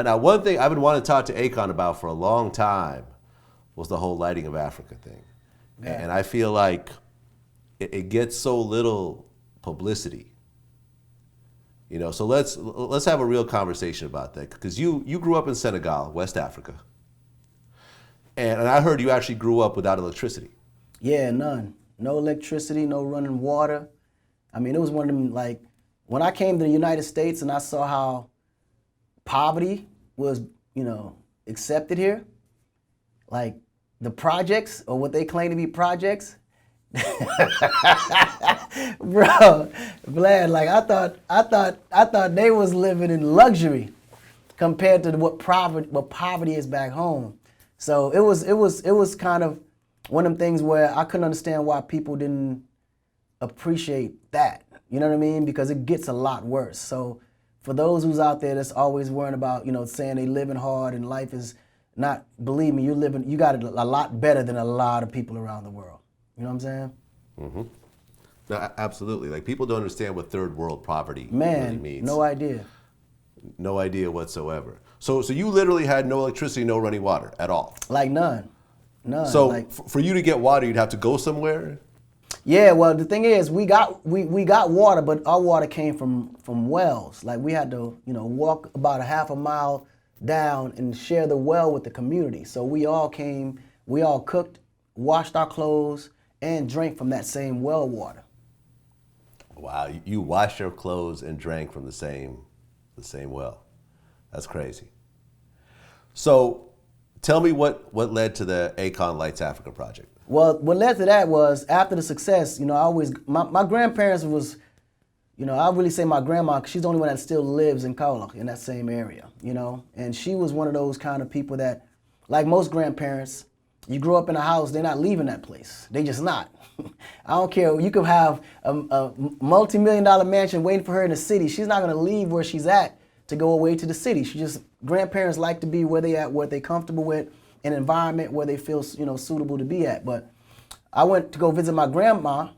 Now, one thing I've been wanting to talk to Akon about for a long time was the whole Lighting of Africa thing. Yeah. And I feel like it gets so little publicity. You know, so let's have a real conversation about that, because you grew up in Senegal, West Africa, and I heard you actually grew up without electricity. Yeah, none. No electricity, no running water. I mean, it was one of them, like, when I came to the United States and I saw how poverty was, you know, accepted here, like the projects, or what they claim to be projects, bro, Vlad, like I thought they was living in luxury compared to what poverty is back home. So it was kind of one of them things where I couldn't understand why people didn't appreciate that. You know what I mean? Because it gets a lot worse. So for those who's out there that's always worrying about, you know, saying they living hard and life is not, believe me, you got it a lot better than a lot of people around the world. You know what I'm saying? Mm-hmm. No, absolutely. Like, people don't understand what third world poverty really means. No idea. No idea whatsoever. So you literally had no electricity, no running water at all? Like none. So like, for you to get water, you'd have to go somewhere? Yeah, well, the thing is, we got water, but our water came from wells. Like, we had to, you know, walk about a half a mile down and share the well with the community. So we all cooked, washed our clothes, and drank from that same well water. Wow, you washed your clothes and drank from the same well. That's crazy. So tell me what led to the Akon Lights Africa project. Well, what led to that was, after the success, you know, my grandparents was, you know, I really say my grandma, 'cause she's the only one that still lives in Kaulak, in that same area, you know, and she was one of those kind of people that, like most grandparents, you grow up in a house, they're not leaving that place. They just not. I don't care. You could have a multi-million-dollar mansion waiting for her in the city. She's not going to leave where she's at to go away to the city. Grandparents like to be where they at, where they comfortable with, an environment where they feel, you know, suitable to be at. But I went to go visit my grandma,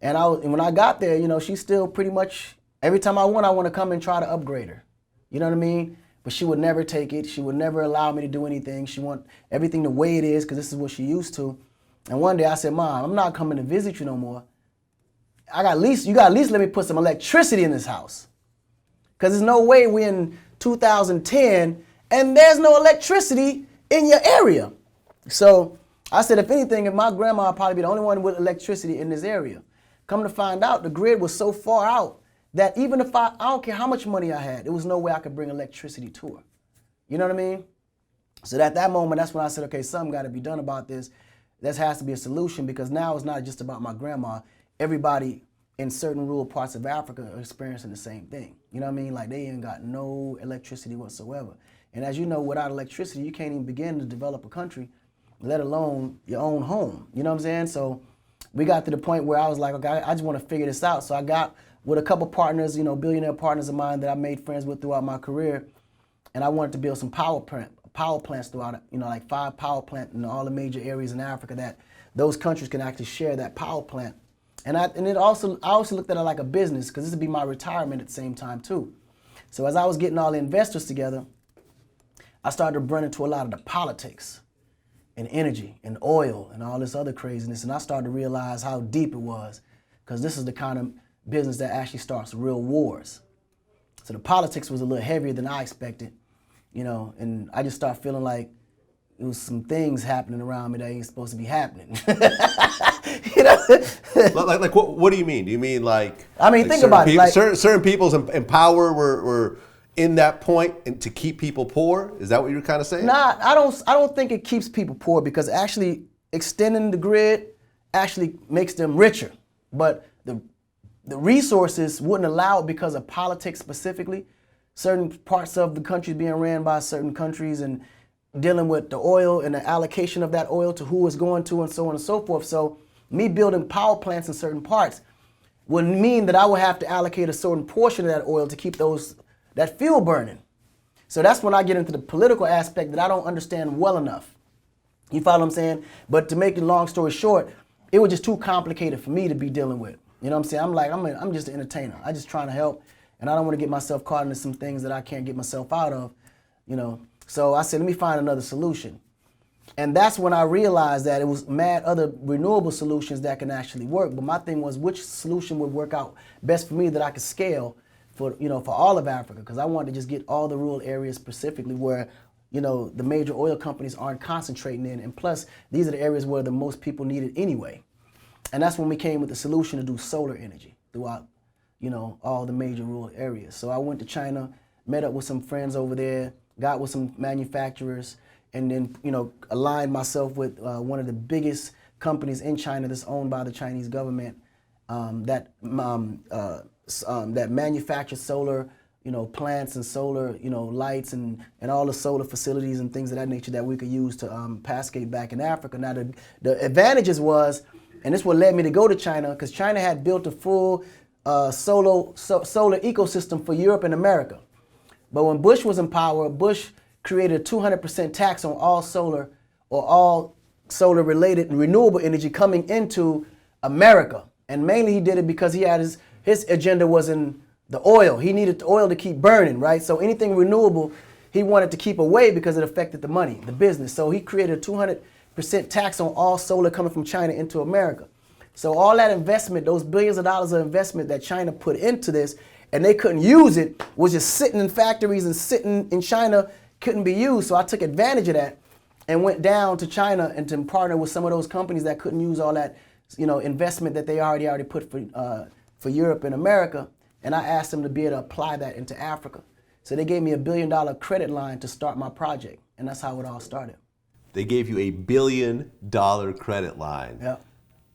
and when I got there, you know, she's still pretty much, every time I want to come and try to upgrade her. You know what I mean? But she would never take it. She would never allow me to do anything. She want everything the way it is, because this is what she used to. And one day I said, Mom, I'm not coming to visit you no more. You got at least let me put some electricity in this house. Because there's no way we're in 2010 and there's no electricity in your area. So I said, if anything, if my grandma would probably be the only one with electricity in this area. Come to find out, the grid was so far out that even if I don't care how much money I had, there was no way I could bring electricity to her. You know what I mean? So at that moment, that's when I said, okay, something got to be done about this. There has to be a solution, because now it's not just about my grandma. Everybody in certain rural parts of Africa are experiencing the same thing. You know what I mean? Like, they ain't got no electricity whatsoever. And as you know, without electricity, you can't even begin to develop a country, let alone your own home. You know what I'm saying? So we got to the point where I was like, okay, I just want to figure this out. So I got with a couple partners, you know, billionaire partners of mine that I made friends with throughout my career, and I wanted to build some power plants throughout it, you know, like 5 power plants in all the major areas in Africa that those countries can actually share that power plant. And I also looked at it like a business, because this would be my retirement at the same time too. So as I was getting all the investors together, I started to run into a lot of the politics and energy and oil and all this other craziness, and I started to realize how deep it was, because this is the kind of business that actually starts real wars. So the politics was a little heavier than I expected, you know, and I just started feeling like it was some things happening around me that ain't supposed to be happening. You know? like what do you mean? Do you mean like? I mean, think about it. Like, certain people's in power were in that point and to keep people poor? Is that what you're kind of saying? Nah, I don't think it keeps people poor, because actually extending the grid actually makes them richer. But the resources wouldn't allow it because of politics specifically. Certain parts of the country being ran by certain countries and dealing with the oil and the allocation of that oil to who it's going to and so on and so forth. So me building power plants in certain parts would mean that I would have to allocate a certain portion of that oil to keep that fuel burning. So that's when I get into the political aspect that I don't understand well enough. You follow what I'm saying? But to make a long story short, it was just too complicated for me to be dealing with. You know what I'm saying? I'm just an entertainer. I'm just trying to help, and I don't want to get myself caught into some things that I can't get myself out of. you know. So I said, let me find another solution. And that's when I realized that it was mad other renewable solutions that can actually work. But my thing was, which solution would work out best for me that I could scale for, you know, for all of Africa? Because I wanted to just get all the rural areas specifically where, you know, the major oil companies aren't concentrating in. And plus, these are the areas where the most people need it anyway. And that's when we came with the solution to do solar energy throughout, you know, all the major rural areas. So I went to China, met up with some friends over there, got with some manufacturers, and then, you know, aligned myself with one of the biggest companies in China that's owned by the Chinese government that manufactures solar, you know, plants and solar, you know, lights and all the solar facilities and things of that nature that we could use to cascade back in Africa. Now, the advantages was, and this is what led me to go to China, because China had built a full solar ecosystem for Europe and America. But when Bush was in power, Bush created a 200% tax on all solar or all solar related renewable energy coming into America. And mainly he did it because he had his agenda was in the oil. He needed the oil to keep burning, right? So anything renewable he wanted to keep away because it affected the money, the business. So he created a 200% tax on all solar coming from China into America. So all that investment, those billions of dollars of investment that China put into this, and they couldn't use it, was just sitting in factories and sitting in China, couldn't be used. So I took advantage of that and went down to China and to partner with some of those companies that couldn't use all that, you know, investment that they already put for Europe and America. And I asked them to be able to apply that into Africa. So they gave me $1 billion credit line to start my project. And that's how it all started. They gave you $1 billion credit line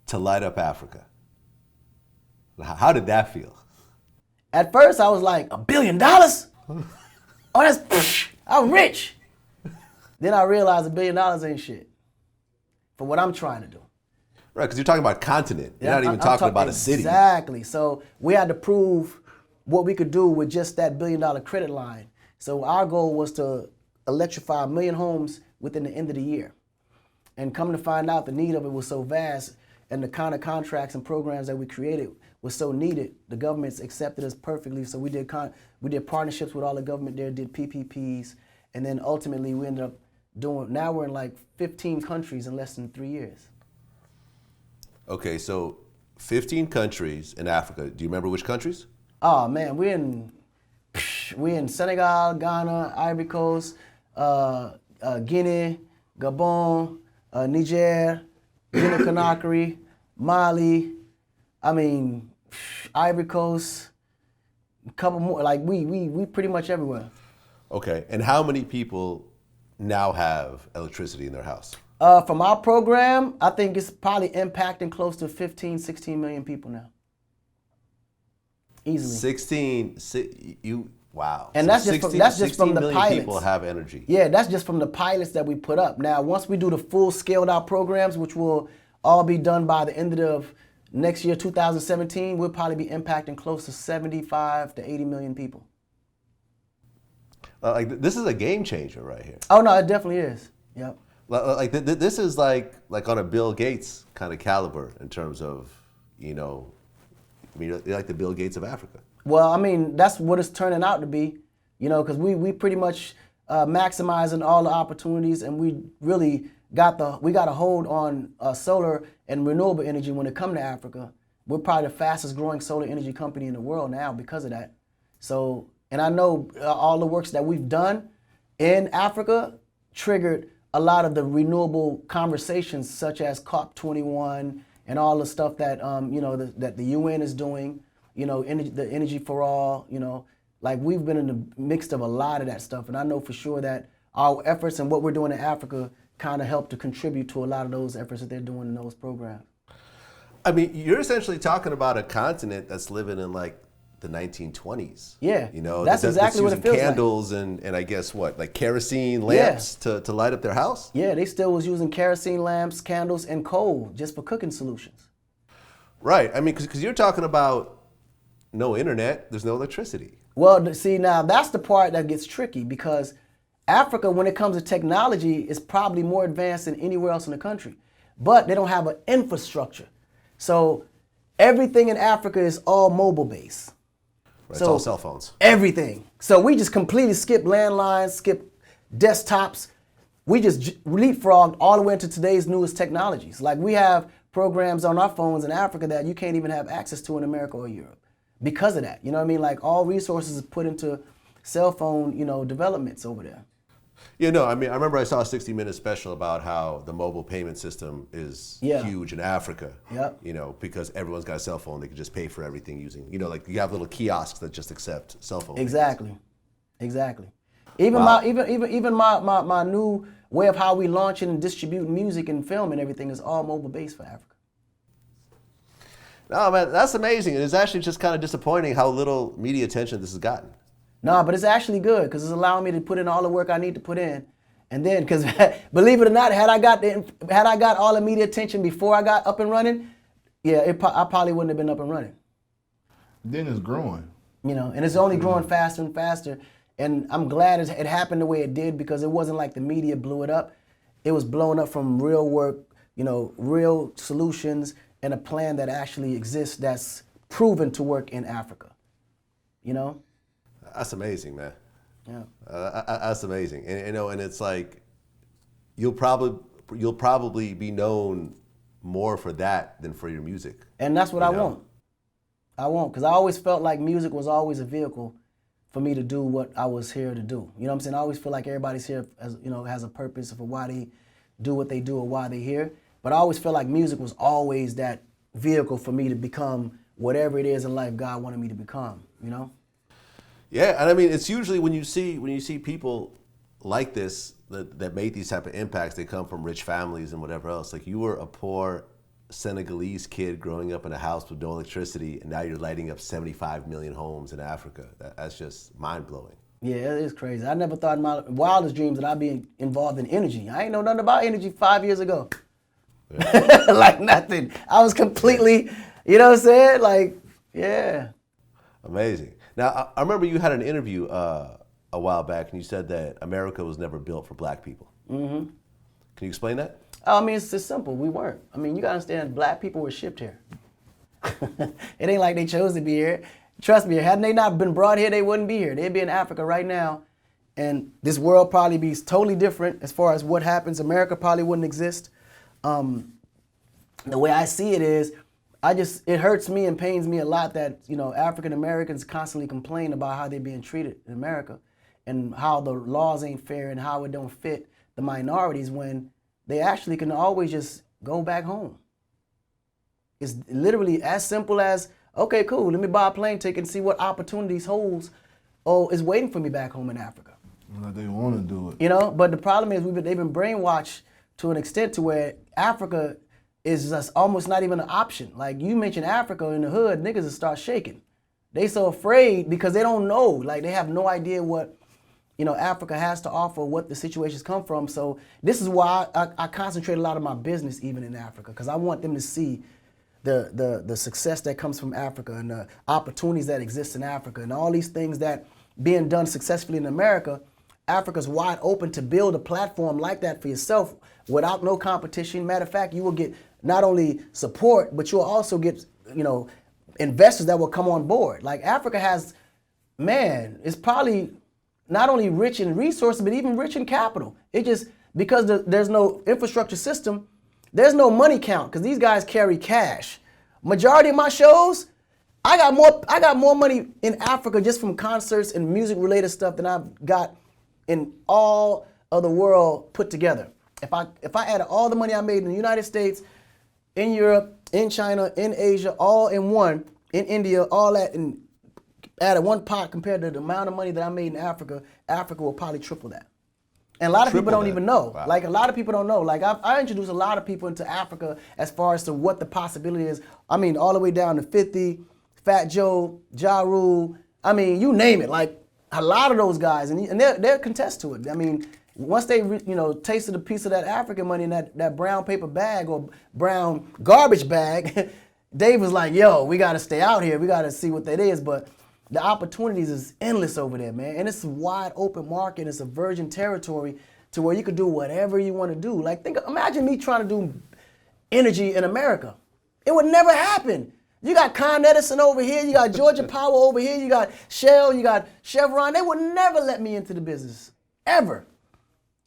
to light up Africa. How did that feel? At first I was like, $1 billion? Oh, that's, I'm rich. Then I realized $1 billion ain't shit for what I'm trying to do. Right, because you're talking about continent. You're not even talking about a city. Exactly. So we had to prove what we could do with just that $1 billion credit line. So our goal was to electrify 1 million homes within the end of the year. And come to find out, the need of it was so vast, and the kind of contracts and programs that we created was so needed. The governments accepted us perfectly. So we did partnerships with all the government there, did PPPs, and then ultimately we ended up doing. Now we're in like 15 countries in less than 3 years. Okay, so 15 countries in Africa. Do you remember which countries? Oh man, we're in Senegal, Ghana, Ivory Coast, Guinea, Gabon, Niger, Guinea-Conakry, Mali. I mean, Ivory Coast, a couple more. Like we pretty much everywhere. Okay, and how many people now have electricity in their house? From our program, I think it's probably impacting close to 15, 16 million people now. Easily. 16, wow. And so that's just from the million pilots. People have energy. Yeah, that's just from the pilots that we put up. Now, once we do the full scaled out programs, which will all be done by the end of next year, 2017, we'll probably be impacting close to 75 to 80 million people. Like this is a game changer right here. Oh no, it definitely is. Yep. Like this is like on a Bill Gates kind of caliber in terms of, you know, I mean, you're like the Bill Gates of Africa. Well, I mean, that's what it's turning out to be, you know, because we pretty much maximizing all the opportunities, and we really got a hold on solar and renewable energy when it comes to Africa. We're probably the fastest growing solar energy company in the world now because of that. So, and I know all the works that we've done in Africa triggered a lot of the renewable conversations, such as COP21 and all the stuff that you know that the UN is doing. You know, the energy for all. You know, like we've been in the mix of a lot of that stuff, and I know for sure that our efforts and what we're doing in Africa kind of help to contribute to a lot of those efforts that they're doing in those programs. I mean, you're essentially talking about a continent that's living in like the 1920s. Yeah, you know, that's exactly what it feels candles like. and I guess what, like kerosene lamps to light up their house? Yeah, they still was using kerosene lamps, candles, and coal just for cooking solutions. Right. I mean, because you're talking about no internet, there's no electricity. Well, see, now that's the part that gets tricky, because Africa, when it comes to technology, is probably more advanced than anywhere else in the country. But they don't have an infrastructure. So everything in Africa is all mobile based. Right, so, it's all cell phones. Everything. So we just completely skip landlines, skip desktops. We just leapfrogged all the way into today's newest technologies. Like we have programs on our phones in Africa that you can't even have access to in America or Europe because of that. You know what I mean? Like all resources is put into cell phone, developments over there. You know, I mean, I remember I saw a 60-minute special about how the mobile payment system is huge in Africa. Yep. You know, because everyone's got a cell phone, they can just pay for everything using, like you have little kiosks that just accept cell phones. Exactly. Even my new way of how we launching and distribute music and film and everything is all mobile based for Africa. No, man, that's amazing. And it's actually just kind of disappointing how little media attention this has gotten. No, but it's actually good because it's allowing me to put in all the work I need to put in. And then, because believe it or not, had I got all the media attention before I got up and running, I probably wouldn't have been up and running. Then it's growing. And it's only growing faster and faster. And I'm glad it happened the way it did because it wasn't like the media blew it up. It was blown up from real work, real solutions and a plan that actually exists that's proven to work in Africa. That's amazing, man. Yeah. That's amazing. And it's like you'll probably be known more for that than for your music. And that's what I want. Because I always felt like music was always a vehicle for me to do what I was here to do. You know what I'm saying? I always feel like everybody's here as, has a purpose for why they do what they do or why they're here. But I always feel like music was always that vehicle for me to become whatever it is in life God wanted me to become, Yeah, and I mean, it's usually when you see people like this that make these type of impacts, they come from rich families and whatever else. Like you were a poor Senegalese kid growing up in a house with no electricity, and now you're lighting up 75 million homes in Africa. That's just mind-blowing. Yeah, it is crazy. I never thought in my wildest dreams that I'd be involved in energy. I ain't know nothing about energy 5 years ago. Yeah. Like nothing. I was completely, you know what I'm saying? Like, yeah. Amazing. Now, I remember you had an interview a while back, and you said that America was never built for black people. Mm-hmm. Can you explain that? I mean, it's just simple. We weren't. I mean, you gotta understand, black people were shipped here. It ain't like they chose to be here. Trust me, hadn't they not been brought here, they wouldn't be here. They'd be in Africa right now, and this world probably be totally different as far as what happens. America probably wouldn't exist. The way I see it is, it hurts me and pains me a lot that, African Americans constantly complain about how they're being treated in America and how the laws ain't fair and how it don't fit the minorities when they actually can always just go back home. It's literally as simple as, okay, cool, let me buy a plane ticket and see what opportunities is waiting for me back home in Africa. Like they want to do it. But the problem is they've been brainwashed to an extent to where Africa is just almost not even an option. Like you mentioned Africa in the hood, niggas will start shaking. They so afraid because they don't know. Like they have no idea what, Africa has to offer, what the situations come from. So this is why I concentrate a lot of my business even in Africa, because I want them to see the success that comes from Africa and the opportunities that exist in Africa and all these things that being done successfully in America. Africa's wide open to build a platform like that for yourself without no competition. Matter of fact, you will get not only support, but you'll also get, investors that will come on board. Like Africa has, it's probably not only rich in resources, but even rich in capital. It just, because there's no infrastructure system, there's no money count, because these guys carry cash. Majority of my shows, I got more money in Africa just from concerts and music related stuff than I've got in all of the world put together. If I added all the money I made in the United States, in Europe, in China, in Asia, all in one, in India, all that, and added one pot compared to the amount of money that I made in Africa, Africa will probably triple that. And a lot of people don't even know. Wow. Like a lot of people don't know. Like I introduce a lot of people into Africa as far as to what the possibility is. I mean, all the way down to 50, Fat Joe, Ja Rule. I mean, you name it. Like a lot of those guys, and they'll contest to it. I mean, once they tasted a piece of that African money in that brown paper bag or brown garbage bag, Dave was like, yo, we got to stay out here. We got to see what that is. But the opportunities is endless over there, man. And it's a wide open market. It's a virgin territory to where you could do whatever you want to do. Like, imagine me trying to do energy in America. It would never happen. You got Con Edison over here. You got Georgia Power over here. You got Shell. You got Chevron. They would never let me into the business, ever.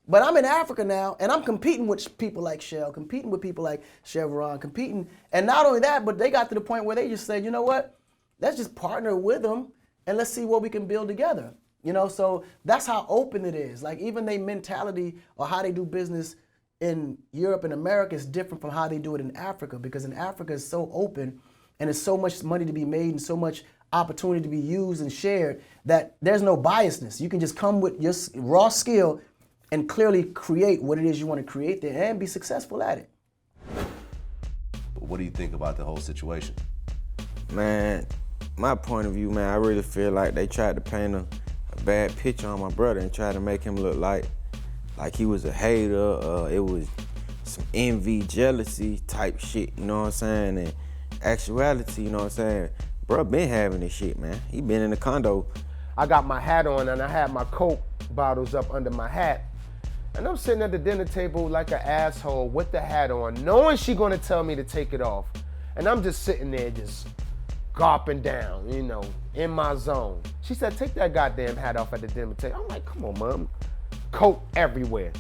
But I'm in Africa now, and I'm competing with people like Shell, competing with people like Chevron, competing. And not only that, but they got to the point where they just said, you know what? Let's just partner with them, and let's see what we can build together. You know, so that's how open it is. Like even their mentality or how they do business in Europe and America is different from how they do it in Africa, because in Africa it's so open and there's so much money to be made and so much opportunity to be used and shared that there's no biasness. You can just come with your raw skill and clearly create what it is you want to create there and be successful at it. But what do you think about the whole situation? Man, my point of view, man, I really feel like they tried to paint a bad picture on my brother and tried to make him look like he was a hater. It was some envy, jealousy type shit, you know what I'm saying? And actuality, you know what I'm saying? Bro been having this shit, man. He been in the condo. I got my hat on and I had my Coke bottles up under my hat. And I'm sitting at the dinner table like an asshole with the hat on, knowing she gonna tell me to take it off. And I'm just sitting there just gawping down, you know, in my zone. She said, take that goddamn hat off at the dinner table. I'm like, come on, Mom. Coke everywhere.